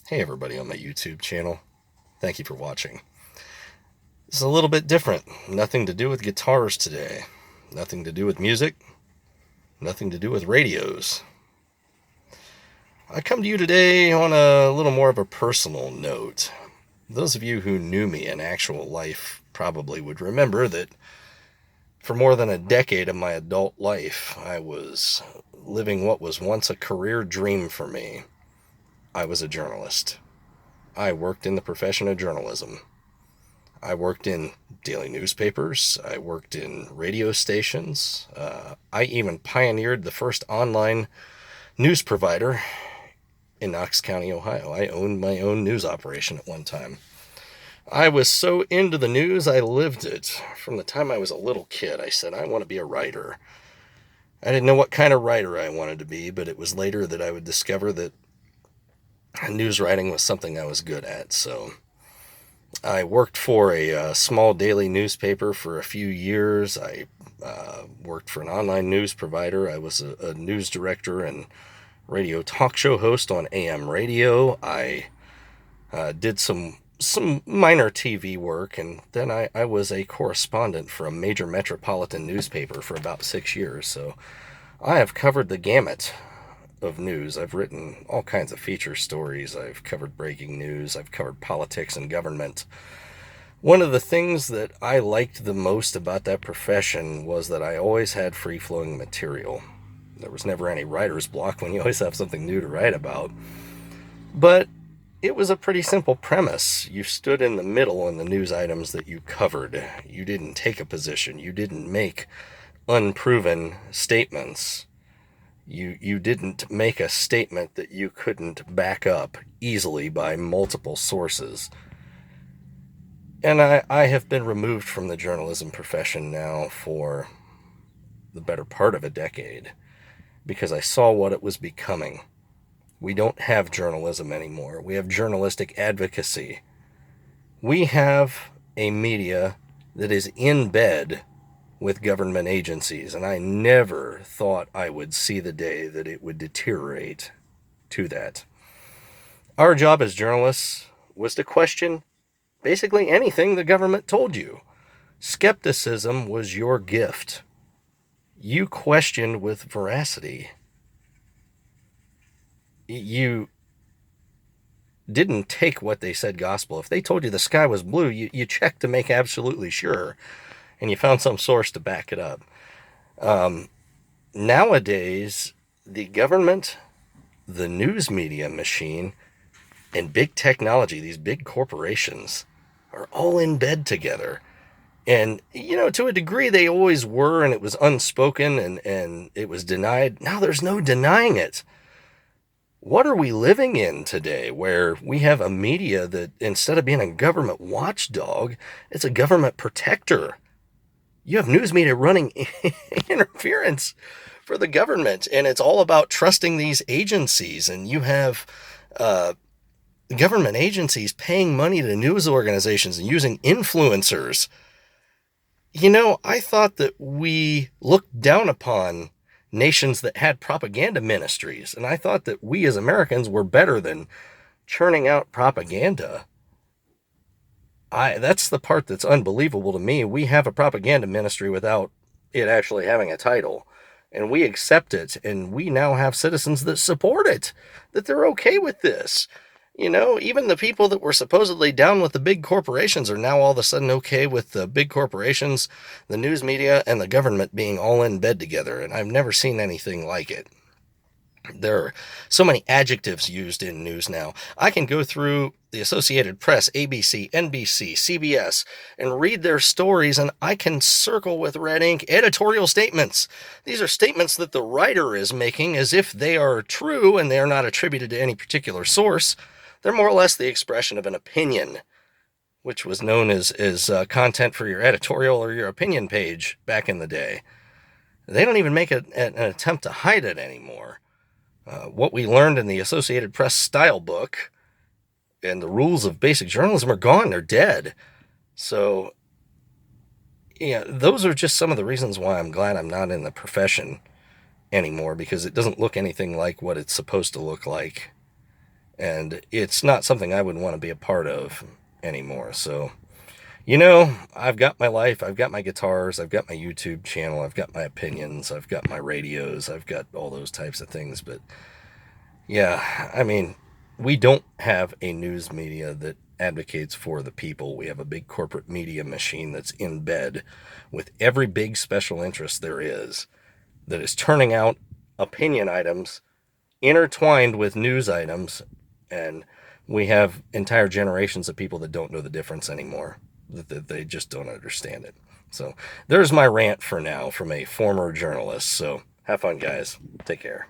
Hey everybody on my YouTube channel. Thank you for watching. This is a little bit different. Nothing to do with guitars today. Nothing to do with music. Nothing to do with radios. I come to you today on a little more of a personal note. Those of you who knew me in actual life probably would remember that for more than a decade of my adult life, I was living what was once a career dream for me. I was a journalist. I worked in the profession of journalism. I worked in daily newspapers. I worked in radio stations. I even pioneered the first online news provider in Knox County, Ohio. I owned my own news operation at one time. I was so into the news, I lived it. From the time I was a little kid, I said, I want to be a writer. I didn't know what kind of writer I wanted to be, but it was later that I would discover that news writing was something I was good at. So I worked for a small daily newspaper for a few years. I worked for an online news provider. I was a news director and radio talk show host on AM radio. I did some minor TV work, and then I was a correspondent for a major metropolitan newspaper for about 6 years. So I have covered the gamut of news. I've written all kinds of feature stories. I've covered breaking news. I've covered politics and government. One of the things that I liked the most about that profession was that I always had free-flowing material. There was never any writer's block when you always have something new to write about. But it was a pretty simple premise. You stood in the middle in the news items that you covered. You didn't take a position. You didn't make unproven statements. You didn't make a statement that you couldn't back up easily by multiple sources. And I have been removed from the journalism profession now for the better part of a decade because I saw what it was becoming. We don't have journalism anymore. We have journalistic advocacy. We have a media that is in bed with government agencies, and I never thought I would see the day that it would deteriorate to that. Our job as journalists was to question basically anything the government told you. Skepticism was your gift. You questioned with veracity. You didn't take what they said gospel. If they told you the sky was blue, you checked to make absolutely sure, and you found some source to back it up. Nowadays, the government, the news media machine, and big technology, these big corporations, are all in bed together. And, to a degree, they always were, and it was unspoken, and it was denied. Now there's no denying it. What are we living in today where we have a media that, instead of being a government watchdog, it's a government protector? You have news media running interference for the government, and it's all about trusting these agencies. And you have government agencies paying money to news organizations and using influencers. I thought that we looked down upon nations that had propaganda ministries, and I thought that we as Americans were better than churning out propaganda. That's the part that's unbelievable to me. We have a propaganda ministry without it actually having a title, and we accept it, and we now have citizens that support it, that they're okay with this. Even the people that were supposedly down with the big corporations are now all of a sudden okay with the big corporations, the news media, and the government being all in bed together, and I've never seen anything like it. There are so many adjectives used in news now. I can go through the Associated Press, ABC, NBC, CBS, and read their stories, and I can circle with red ink editorial statements. These are statements that the writer is making as if they are true and they are not attributed to any particular source. They're more or less the expression of an opinion, which was known as content for your editorial or your opinion page back in the day. They don't even make an attempt to hide it anymore. What we learned in the Associated Press style book and the rules of basic journalism are gone. They're dead. So, those are just some of the reasons why I'm glad I'm not in the profession anymore, because it doesn't look anything like what it's supposed to look like. And it's not something I would want to be a part of anymore. So, I've got my life, I've got my guitars, I've got my YouTube channel, I've got my opinions, I've got my radios, I've got all those types of things. But yeah, I mean, we don't have a news media that advocates for the people. We have a big corporate media machine that's in bed with every big special interest there is that is turning out opinion items intertwined with news items, and we have entire generations of people that don't know the difference anymore, that they just don't understand it. So there's my rant for now from a former journalist. So have fun, guys. Take care.